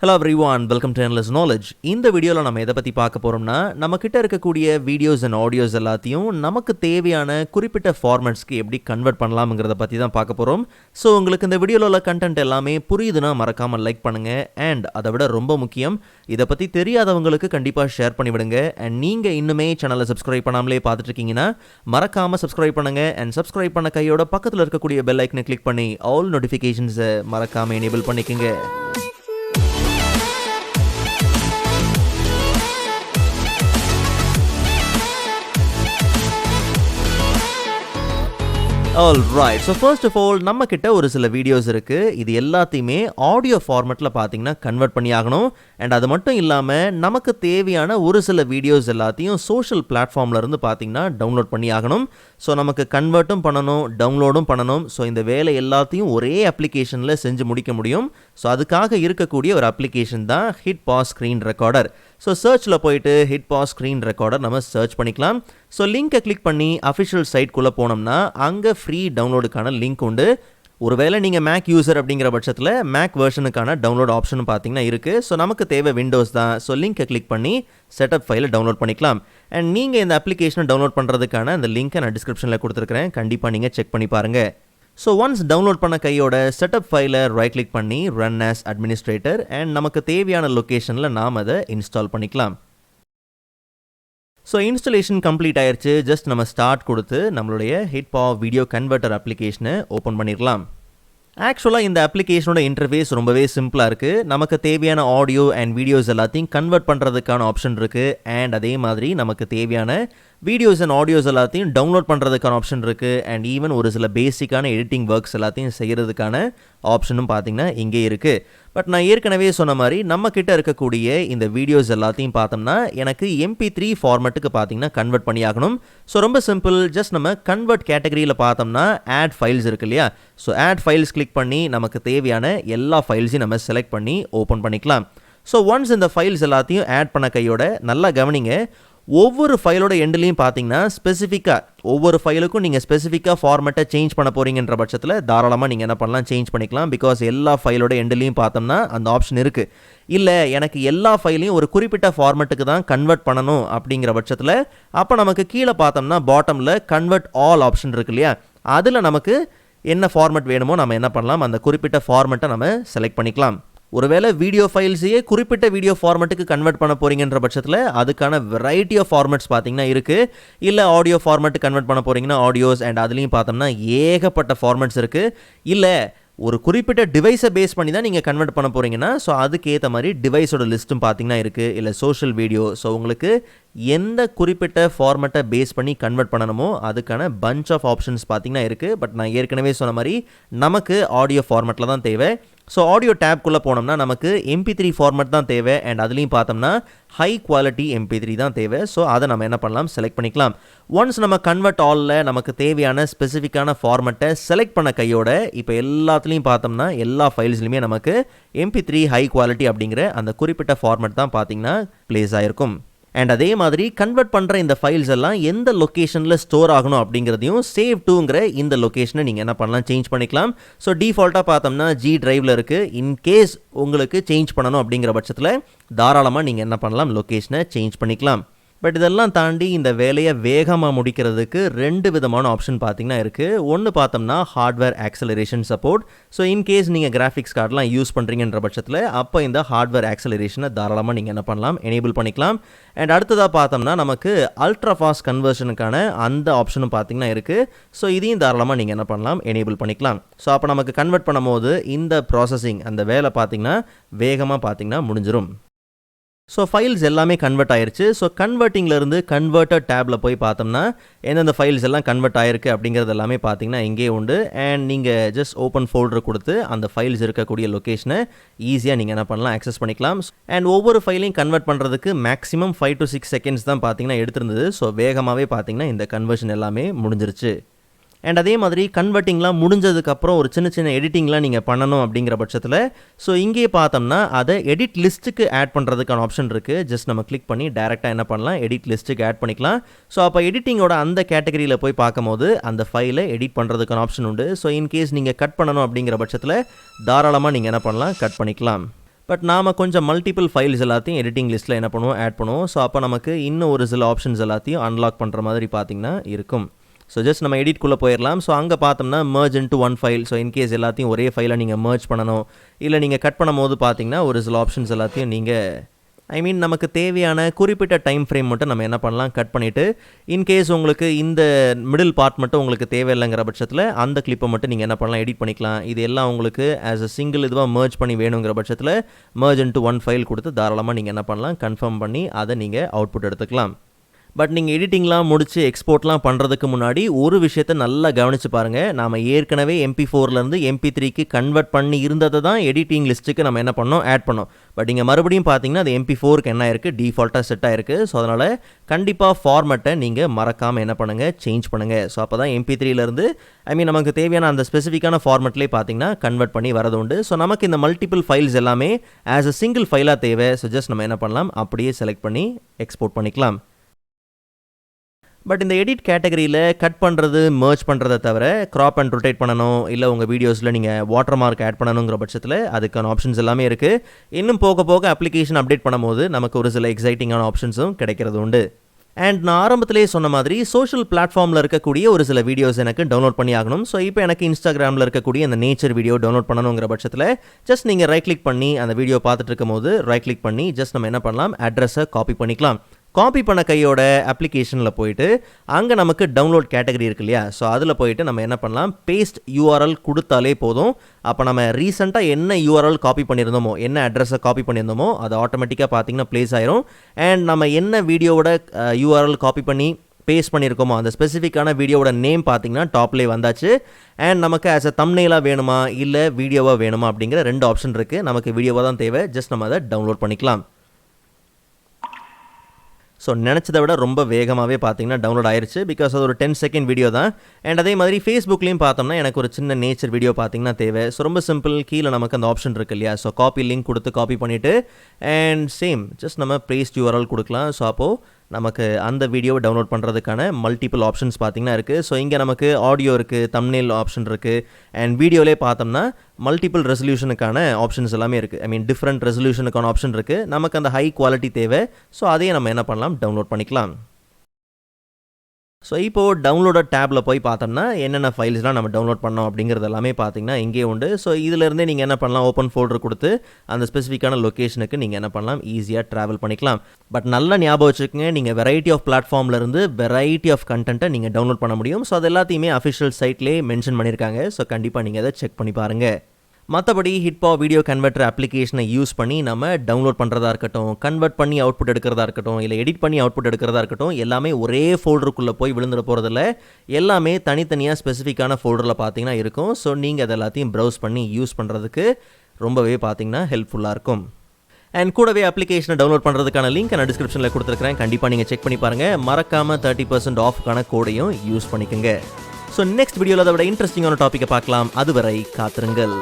Hello everyone, welcome to Endless Knowledge. இந்த வீடியோல நம்ம எதை பத்தி பார்க்க போறோம்னா நம்ம கிட்ட இருக்கக்கூடிய வீடியோஸ் and ஆடியோஸ் எல்லாத்தையும் நமக்கு தேவையான குறிப்பிட்ட ஃபார்மட்ஸ்க்கு எப்படி கன்வர்ட் பண்ணலாம்ங்கறத பத்தி தான் பார்க்க போறோம். சோ உங்களுக்கு இந்த வீடியோல உள்ள கண்டென்ட் எல்லாமே புரியுதுனா மறக்காம லைக் பண்ணுங்க and அதை விட ரொம்ப முக்கியம் இத பத்தி தெரியாதவங்களுக்கு கண்டிப்பா ஷேர் பண்ணி விடுங்க and நீங்க இன்னுமே சேனலை சப்ஸ்கிரைப் பண்ணாமலே பார்த்துட்டு இருக்கீங்கனா மறக்காம சப்ஸ்கிரைப் பண்ணுங்க and சப்ஸ்கிரைப் பண்ண கையோட பக்கத்துல இருக்கக்கூடிய பெல் ஐகானை கிளிக் பண்ணி all notifications மறக்காம எனேபிள் பண்ணிக்கங்க. Alright, so first of all நம்ம கிட்ட ஒரு சில வீடியோஸ் இருக்கு. இது எல்லாத்தையுமே ஆடியோ ஃபார்மட்ல பாத்தீங்கன்னா கன்வர்ட் பண்ணி ஆகணும். அண்ட் அது மட்டும் இல்லாம நமக்கு தேவையான ஒரு சில வீடியோஸ் எல்லாத்தையும் சோஷியல் பிளாட்ஃபார்ம்ல இருந்து பாத்தீங்கன்னா டவுன்லோட் பண்ணி ஆகணும். ஸோ நமக்கு கன்வெர்ட்டும் பண்ணணும், டவுன்லோடும் பண்ணணும். ஸோ இந்த வேலை எல்லாத்தையும் ஒரே அப்ளிகேஷனில் செஞ்சு முடிக்க முடியும். ஸோ அதுக்காக இருக்கக்கூடிய ஒரு அப்ளிகேஷன் தான் HitPaw ஸ்க்ரீன் ரெக்கார்டர். ஸோ சர்ச்சில் போயிட்டு HitPaw ஸ்க்ரீன் ரெக்கார்டர் நம்ம சர்ச் பண்ணிக்கலாம். ஸோ லிங்கை கிளிக் பண்ணி அஃபிஷியல் சைட்குள்ளே போனோம்னா அங்கே ஃப்ரீ டவுன்லோடுக்கான லிங்க் உண்டு. ஒருவேளை நீங்கள் மேக் யூசர் அப்படிங்கிற பட்சத்தில் மேக் வெர்ஷனுக்கான டவுன்லோட் ஆப்ஷன் பார்த்தீங்கன்னா இருக்குது. ஸோ நமக்கு தேவை விண்டோஸ் தான். ஸோ லிங்கை கிளிக் பண்ணி செட்டப் ஃபைலை டவுன்லோட் பண்ணிக்கலாம். அண்ட் நீங்கள் இந்த அப்ளிகேஷனை டவுன்லோட் பண்ணுறதுக்கான அந்த லிங்கை நான் டிஸ்கிரிப்ஷனில் கொடுத்துருக்கிறேன். கண்டிப்பாக நீங்கள் செக் பண்ணி பாருங்கள். ஸோ ஒன்ஸ் டவுன்லோட் பண்ண கையோட செட்டப் ஃபைலை ரைட் கிளிக் பண்ணி ரன் ஆஸ் அட்மினிஸ்ட்ரேட்டர் அண்ட் நமக்கு தேவையான லொக்கேஷனில் நாம் அதை இன்ஸ்டால் பண்ணிக்கலாம். ஸோ இன்ஸ்டாலேஷன் கம்ப்ளீட் ஆயிடுச்சு. ஜஸ்ட் நம்ம ஸ்டார்ட் கொடுத்து நம்மளுடைய HitPaw வீடியோ கன்வெர்ட்டர் அப்ளிகேஷனை ஓப்பன் பண்ணிடலாம். ஆக்சுவலாக இந்த அப்ளிகேஷனோட இன்டர்ஃபேஸ் ரொம்பவே சிம்பிளாக இருக்குது. நமக்கு தேவையான ஆடியோ அண்ட் வீடியோஸ் எல்லாத்தையும் கன்வெர்ட் பண்ணுறதுக்கான ஆப்ஷன் இருக்குது. அண்ட் அதே மாதிரி நமக்கு தேவையான வீடியோஸ் அண்ட் ஆடியோஸ் எல்லாத்தையும் டவுன்லோட் பண்ணுறதுக்கான ஆப்ஷன் இருக்குது. அண்ட் ஈவன் ஒரு சில பேசிக்கான எடிட்டிங் ஒர்க்ஸ் எல்லாத்தையும் செய்கிறதுக்கான ஆப்ஷனும் பார்த்திங்கன்னா இங்கே இருக்குது. பட் நான் ஏற்கனவே சொன்ன மாதிரி நம்ம கிட்ட இருக்கக்கூடிய இந்த வீடியோஸ் எல்லாத்தையும் பார்த்தோம்னா எனக்கு MP3 ஃபார்மேட்டுக்கு பார்த்தீங்கன்னா கன்வெர்ட் பண்ணி ஆகணும். ஸோ ரொம்ப சிம்பிள். ஜஸ்ட் நம்ம கன்வெர்ட் கேட்டகரியில் பார்த்தோம்னா ஆட் ஃபைல்ஸ் இருக்கு இல்லையா. ஸோ ஆட் ஃபைல்ஸ் கிளிக் பண்ணி நமக்கு தேவையான எல்லா ஃபைல்ஸையும் நம்ம செலக்ட் பண்ணி ஓப்பன் பண்ணிக்கலாம். ஸோ ஒன்ஸ் இந்த ஃபைல்ஸ் எல்லாத்தையும் ஆட் பண்ண கையோட நல்லா கவனிங்க. ஒவ்வொரு ஃபைலோட எண்ட்லையும் பார்த்தீங்கன்னா ஸ்பெசிஃபிக்காக ஒவ்வொரு ஃபைலுக்கும் நீங்கள் ஸ்பெசிஃபிக்காக ஃபார்மேட்டை சேஞ்ச் பண்ண போகிறீங்கன்ற பட்சத்தில் தாராளமாக நீங்கள் என்ன பண்ணலாம், சேஞ்ச் பண்ணிக்கலாம். பிகாஸ் எல்லா ஃபைலோட எண்ட்லையும் பார்த்தோம்னா அந்த ஆப்ஷன் இருக்குது. இல்லை எனக்கு எல்லா ஃபைலையும் ஒரு குறிப்பிட்ட ஃபார்மேட்டுக்கு தான் கன்வெர்ட் பண்ணணும் அப்படிங்கிற பட்சத்தில் அப்போ நமக்கு கீழே பார்த்தோம்னா பாட்டமில் கன்வெர்ட் ஆல் ஆப்ஷன் இருக்கு இல்லையா. அதில் நமக்கு என்ன ஃபார்மேட் வேணுமோ நம்ம என்ன பண்ணலாம், அந்த குறிப்பிட்ட ஃபார்மேட்டை நம்ம செலக்ட் பண்ணிக்கலாம். ஒருவேளை வீடியோ ஃபைல்ஸையே குறிப்பிட்ட வீடியோ ஃபார்மேட்டுக்கு கன்வெர்ட் பண்ண போகிறீங்கன்ற பட்சத்தில் அதுக்கான வெரைட்டி ஆஃப் ஃபார்மேட்ஸ் பார்த்தீங்கன்னா இருக்குது. இல்லை ஆடியோ ஃபார்மேட்டுக்கு கன்வெர்ட் பண்ண போகிறீங்கன்னா ஆடியோஸ் அண்ட் அதுலேயும் பார்த்தோம்னா ஏகப்பட்ட ஃபார்மேட்ஸ் இருக்குது. இல்லை ஒரு குறிப்பிட்ட டிவைஸை பேஸ் பண்ணி தான் நீங்கள் கன்வெர்ட் பண்ண போகிறீங்கன்னா ஸோ அதுக்கேற்ற மாதிரி டிவைஸோட லிஸ்ட்டும் பார்த்தீங்கன்னா இருக்குது. இல்லை சோஷியல் வீடியோ. ஸோ உங்களுக்கு எந்த குறிப்பிட்ட ஃபார்மேட்டை பேஸ் பண்ணி கன்வெர்ட் பண்ணணுமோ அதுக்கான பஞ்ச் ஆஃப் ஆப்ஷன்ஸ் பார்த்தீங்கன்னா இருக்குது. பட் நான் ஏற்கனவே சொன்ன மாதிரி நமக்கு ஆடியோ ஃபார்மேட்டில் தான் தேவை. ஸோ ஆடியோ டேப்குள்ளே போனோம்னா நமக்கு MP3 ஃபார்மேட் தான் தேவை. அண்ட் அதுலேயும் பார்த்தோம்னா ஹை குவாலிட்டி MP3 தான் தேவை. ஸோ அதை நம்ம என்ன பண்ணலாம், செலக்ட் பண்ணிக்கலாம். ஒன்ஸ் நம்ம கன்வெர்ட் ஆலில் நமக்கு தேவையான ஸ்பெசிஃபிக்கான ஃபார்மேட்டை செலக்ட் பண்ண கையோட இப்போ எல்லாத்துலேயும் பார்த்தோம்னா எல்லா ஃபைல்ஸ்லையுமே நமக்கு MP3 ஹை குவாலிட்டி அப்படிங்கிற அந்த குறிப்பிட்ட ஃபார்மேட் தான் பார்த்தீங்கன்னா ப்ளேஸ் ஆகிருக்கும். அண்ட் அதே மாதிரி கன்வெர்ட் பண்ணுற இந்த ஃபைல்ஸ் எல்லாம் எந்த லொக்கேஷனில் ஸ்டோர் ஆகணும் அப்படிங்கிறதையும் சேவ் டுங்கிற இந்த லொக்கேஷனை நீங்கள் என்ன பண்ணலாம், சேஞ்ச் பண்ணிக்கலாம். ஸோ டிஃபால்ட்டாக பார்த்தோம்னா G டிரைவில் இருக்குது. இன்கேஸ் உங்களுக்கு சேஞ்ச் பண்ணணும் அப்படிங்கிற பட்சத்தில் தாராளமாக நீங்கள் என்ன பண்ணலாம், லொக்கேஷனை சேஞ்ச் பண்ணிக்கலாம். பட் இதெல்லாம் தாண்டி இந்த வேலையை வேகமாக முடிக்கிறதுக்கு ரெண்டு விதமான ஆப்ஷன் பார்த்தீங்கன்னா இருக்குது. ஒன்று பார்த்தோம்னா hardware acceleration support. So in case நீங்கள் கிராஃபிக்ஸ் கார்டெலாம் யூஸ் பண்ணுறீங்கன்ற பட்சத்தில் அப்போ இந்த ஹார்ட்வேர் ஆக்சலரேஷனை தாராளமாக நீங்கள் என்ன பண்ணலாம், எனேபிள் பண்ணிக்கலாம். அண்ட் அடுத்ததாக பார்த்தோம்னா நமக்கு அல்ட்ரா ஃபாஸ்ட் கன்வர்ஷனுக்கான அந்த ஆப்ஷனும் பார்த்தீங்கன்னா இருக்குது. ஸோ இதையும் தாராளமாக நீங்கள் என்ன பண்ணலாம், எனேபிள் பண்ணிக்கலாம். ஸோ அப்போ நமக்கு கன்வெர்ட் பண்ணும்போது இந்த ப்ராசஸிங் அந்த வேலை பார்த்தீங்கன்னா வேகமாக பார்த்தீங்கன்னா முடிஞ்சிடும். ஸோ ஃபைல்ஸ் எல்லாமே கன்வெர்ட் ஆயிருச்சு. ஸோ கன்வெர்ட்டிங்லேருந்து கன்வெர்ட்டட் டேப்பில் போய் பார்த்தோம்னா எந்தெந்த ஃபைல்ஸ் எல்லாம் கன்வெர்ட் ஆயிருக்கு அப்படிங்கிறது எல்லாமே பார்த்தீங்கன்னா இங்கே உண்டு. அண்ட் நீங்கள் ஜஸ்ட் ஓப்பன் ஃபோல்டர் கொடுத்து அந்த ஃபைல்ஸ் இருக்கக்கூடிய லொக்கேஷனை ஈஸியாக நீங்கள் என்ன பண்ணலாம், ஆக்சஸ் பண்ணிக்கலாம். அண்ட் ஒவ்வொரு ஃபைலையும் கன்வெர்ட் பண்ணுறதுக்கு மேக்ஸிமம் 5 to 6 செகண்ட்ஸ் தான் பார்த்தீங்கன்னா எடுத்திருந்தது. ஸோ வேகமாகவே பார்த்தீங்கன்னா இந்த கன்வர்ஷன் எல்லாமே முடிஞ்சிருச்சு. அண்ட் அதே மாதிரி கன்வெர்ட்டிங்லாம் முடிஞ்சதுக்கப்புறம் ஒரு சின்ன சின்ன எடிட்டிங்லாம் நீங்கள் பண்ணணும் அப்படிங்கிற பட்சத்தில் ஸோ இங்கே பார்த்தோம்னா அதை எடிட் லிஸ்ட்டுக்கு ஆட் பண்ணுறதுக்கான ஆப்ஷன் இருக்குது. ஜஸ்ட் நம்ம கிளிக் பண்ணி டேரெக்டாக என்ன பண்ணலாம், எடிட் லிஸ்ட்டுக்கு ஆட் பண்ணிக்கலாம். ஸோ அப்போ எடிட்டிங்கோட அந்த கேட்டகரியில் போய் பார்க்கும்போது அந்த ஃபைலை எடிட் பண்ணுறதுக்கான ஆப்ஷன் உண்டு. ஸோ இன்கேஸ் நீங்கள் கட் பண்ணணும் அப்படிங்கிற பட்சத்தில் தாராளமாக நீங்கள் என்ன பண்ணலாம், கட் பண்ணிக்கலாம். பட் நாம் கொஞ்சம் மல்டிபிள் ஃபைல்ஸ் எல்லாத்தையும் எடிட்டிங் லிஸ்ட்டில் என்ன பண்ணுவோம், ஆட் பண்ணுவோம். ஸோ அப்போ நமக்கு இன்னும் ஒரு சில ஆப்ஷன்ஸ் எல்லாத்தையும் அன்லாக் பண்ணுற மாதிரி பார்த்திங்கன்னா இருக்கும். ஸோ ஜஸ்ட் நம்ம எடிட்குள்ளே போயிடலாம். ஸோ அங்கே பார்த்தோம்னா merge into one file. So in case எல்லாத்தையும் ஒரே ஃபைலை நீங்கள் merge பண்ணணும், இல்லை நீங்கள் கட் பண்ணும் போது பார்த்தீங்கன்னா ஒரு சில ஆப்ஷன்ஸ் எல்லாத்தையும் நீங்கள் நமக்கு தேவையான குறிப்பிட்ட டைம் ஃப்ரேம் மட்டும் நம்ம என்ன பண்ணலாம், கட் பண்ணிவிட்டு இன்கேஸ் உங்களுக்கு இந்த மிடில் பார்ட் மட்டும் உங்களுக்கு தேவையில்லைங்கிற பட்சத்தில் அந்த கிளிப்பை மட்டும் நீங்கள் என்ன பண்ணலாம், எடிட் பண்ணிக்கலாம். இது எல்லாம் உங்களுக்கு ஆஸ் அ சிங்கிள் இதுவாக merge பண்ணி வேணுங்கிற பட்சத்தில் merge into one file கொடுத்து தாராளமாக நீங்கள் என்ன பண்ணலாம், கன்ஃபார்ம் பண்ணி அதை நீங்கள் அவுட்புட் எடுத்துக்கலாம். பட் நீங்கள் எடிட்டிங்லாம் முடித்து எக்ஸ்போர்ட்லாம் பண்ணுறதுக்கு முன்னாடி ஒரு விஷயத்தை நல்லா கவனித்து பாருங்கள். நாம் ஏற்கனவே MP4லேருந்து MP3க்கு கன்வெர்ட் பண்ணி இருந்ததை தான் எடிட்டிங் லிஸ்ட்டுக்கு நம்ம என்ன பண்ணோம், ஆட் பண்ணோம். பட் இங்கே மறுபடியும் பார்த்தீங்கன்னா அது MP4க்கு என்ன இருக்குது, டிஃபால்ட்டாக செட் ஆகிருக்கு. ஸோ அதனால் கண்டிப்பாக ஃபார்மேட்டை நீங்கள் மறக்காமல் என்ன பண்ணுங்கள், சேஞ்ச் பண்ணுங்கள். ஸோ அப்போ தான் MP3லேருந்து நமக்கு தேவையான அந்த ஸ்பெசிஃபிக்கான ஃபார்மேட்லேயே பார்த்தீங்கன்னா கன்வெர்ட் பண்ணி வரது உண்டு. ஸோ நமக்கு இந்த மல்டிபிள் ஃபைல்ஸ் எல்லாமே ஆஸ் அ சிங்கிள் ஃபைலாக தேவை. ஸோ ஜஸ்ட் நம்ம என்ன பண்ணலாம், அப்படியே செலக்ட் பண்ணி எக்ஸ்போர்ட் பண்ணிக்கலாம். பட் இந்த எடிட் கேட்டகரியில் கட் பண்ணுறது, merge பண்ணுறதை தவிர க்ராப் அண்ட் ரொட்டேட் பண்ணணும், இல்லை உங்கள் வீடியோஸில் நீங்கள் வாட்டர் மார்க் ஆட் பண்ணணுங்கிற பட்சத்தில் அதுக்கான ஆப்ஷன்ஸ் எல்லாமே இருக்குது. இன்னும் போக போக அப்ளிகேஷன் அப்டேட் பண்ணும்போது நமக்கு ஒரு சில எக்ஸைட்டிங்கான ஆப்ஷன்ஸும் கிடைக்கிறது உண்டு. அண்ட் நான் ஆரம்பத்திலே சொன்ன மாதிரி சோஷியல் பிளாட்ஃபார்மில் இருக்கக்கூடிய ஒரு சில வீடியோஸ் எனக்கு டவுன்லோட் பண்ணி ஆகணும். ஸோ இப்போ எனக்கு இன்ஸ்டாகிராமில் இருக்கக்கூடிய அந்த நேச்சர் வீடியோ டவுன்லோட் பண்ணணுங்கிற பட்சத்தில் ஜஸ்ட் நீங்கள் ரைட் கிளிக் பண்ணி அந்த வீடியோ பார்த்துட்டு இருக்கும் போது ரைட் கிளிக் பண்ணி ஜஸ்ட் நம்ம என்ன பண்ணலாம், அட்ரஸை காப்பி பண்ணிக்கலாம். காப்பி பண்ண கையோட அப்ளிகேஷனில் போயிட்டு அங்கே நமக்கு டவுன்லோட் கேட்டகரி இருக்கு இல்லையா, ஸோ அதில் போயிட்டு நம்ம என்ன பண்ணலாம், பேஸ்ட் யூஆர்எல் கொடுத்தாலே போதும். அப்போ நம்ம ரீசெண்டாக என்ன யூஆர்எல் காப்பி பண்ணியிருந்தோமோ, என்ன அட்ரஸை காப்பி பண்ணியிருந்தோமோ அது ஆட்டோமேட்டிக்காக பார்த்தீங்கன்னா ப்ளேஸ் ஆயிரும். அண்ட் நம்ம என்ன வீடியோவோட யூஆர்எல் காப்பி பண்ணி பேஸ்ட் பண்ணியிருக்கோமோ அந்த ஸ்பெசிஃபிக்கான வீடியோவோட நேம் பார்த்தீங்கன்னா டாப்லேயே வந்தாச்சு. அண்ட் நமக்கு ஆஸ் அ தம்ப்நெயிலாக வேணுமா இல்லை வீடியோவாக வேணுமா அப்படிங்கிற 2 ஆப்ஷன் இருக்குது. நமக்கு வீடியோவாக தான் தேவை, ஜஸ்ட் நம்ம அதை டவுன்லோட் பண்ணிக்கலாம். ஸோ நினச்சதை விட ரொம்ப வேகமாகவே பார்த்தீங்கன்னா டவுன்லோட் ஆயிடுச்சு. பிகாஸ் அது ஒரு 10 செகண்ட் வீடியோ தான். அண்ட் அதே மாதிரி ஃபேஸ்புக்லேயும் பார்த்தோம்னா எனக்கு ஒரு சின்ன நேச்சர் வீடியோ பார்த்தீங்கன்னா தேவை. ஸோ ரொம்ப சிம்பிள், கீழே நமக்கு அந்த ஆப்ஷன் இருக்குது இல்லையா, ஸோ காப்பி லிங்க் கொடுத்து காப்பி பண்ணிவிட்டு அண்ட் சேம் ஜஸ்ட் நம்ம பேஸ்ட் யூஆர்எல் கொடுக்கலாம். ஸோ அப்போது நமக்கு அந்த வீடியோவை டவுன்லோட் பண்ணுறதுக்கான மல்டிபிள் ஆப்ஷன்ஸ் பார்த்திங்கன்னா இருக்குது. ஸோ இங்கே நமக்கு ஆடியோ இருக்குது, தம்ப்நெயில் ஆப்ஷன் இருக்குது, அண்ட் வீடியோவிலே பார்த்தோம்னா மல்டிபிள் ரெசல்யூஷனுக்கான ஆப்ஷன்ஸ் எல்லாமே இருக்குது. டிஃப்ரெண்ட் ரெசல்யூஷனுக்கான ஆப்ஷன் இருக்குது. நமக்கு அந்த ஹை குவாலிட்டி தேவை. ஸோ அதையே நம்ம என்ன பண்ணலாம், டவுன்லோட் பண்ணிக்கலாம். ஸோ இப்போது டவுன்லோடட் டேப்பில் போய் பார்த்தோம்னா என்னென்ன ஃபைல்ஸ்லாம் நம்ம டவுன்லோட் பண்ணோம் அப்படிங்கிறது எல்லாமே பார்த்தீங்கன்னா இங்கே உண்டு. ஸோ இதிலேருந்தே நீங்கள் என்ன பண்ணலாம், ஓப்பன் ஃபோல்டர் கொடுத்து அந்த ஸ்பெசிஃபிக்கான லொக்கேஷனுக்கு நீங்கள் என்ன பண்ணலாம், ஈஸியாக ட்ராவல் பண்ணிக்கலாம். பட் நல்லா ஞாபகம் வச்சுக்கோங்க, நீங்கள் வெரைட்டி ஆஃப் பிளாட்ஃபார்ம்லேருந்து வெரைட்டி ஆஃப் கண்டென்ட்டை நீங்கள் டவுன்லோட் பண்ண முடியும். ஸோ அது எல்லாத்தையுமே அஃபிஷியல் சைட்லேயே மென்ஷன் பண்ணியிருக்காங்க. ஸோ கண்டிப்பாக நீங்கள் அதை செக் பண்ணி பாருங்கள். மற்றபடி HitPaw வீடியோ கன்வெர்ட்டர் அப்ளிகேஷனை யூஸ் பண்ணி நம்ம டவுன்லோட் பண்ணுறதா இருக்கட்டும், கன்வெர்ட் பண்ணி அவுட்புட் எடுக்கிறதா இருக்கட்டும், இல்லை எடிட் பண்ணி அவுட்புட் எடுக்கிறதா இருக்கட்டும், எல்லாமே ஒரே ஃபோல்டருக்குள்ளே போய் விழுந்துட போகிறதில்ல. எல்லாமே தனித்தனியாக ஸ்பெசிஃபிக்கான ஃபோல்டரில் பார்த்தீங்கன்னா இருக்கும். ஸோ நீங்கள் அதை எல்லாத்தையும் ப்ரௌஸ் பண்ணி யூஸ் பண்ணுறதுக்கு ரொம்பவே பார்த்தீங்கன்னா ஹெல்ப்ஃபுல்லாக இருக்கும். அண்ட் கூடவே அப்ளிகேஷனை டவுன்லோட் பண்ணுறதுக்கான லிங்க் நான் டிஸ்கிரிப்ஷனில் கொடுத்துருக்கிறேன். கண்டிப்பாக நீங்கள் செக் பண்ணி பாருங்கள். மறக்காமல் 30% ஆஃப்க்கான கோடையும் யூஸ் பண்ணிக்கோங்க. ஸோ நெக்ஸ்ட் வீடியோவில் அதை விட இன்ட்ரெஸ்டிங்கான டாப்பிக்கை பார்க்கலாம். அதுவரை காத்திருங்கள்.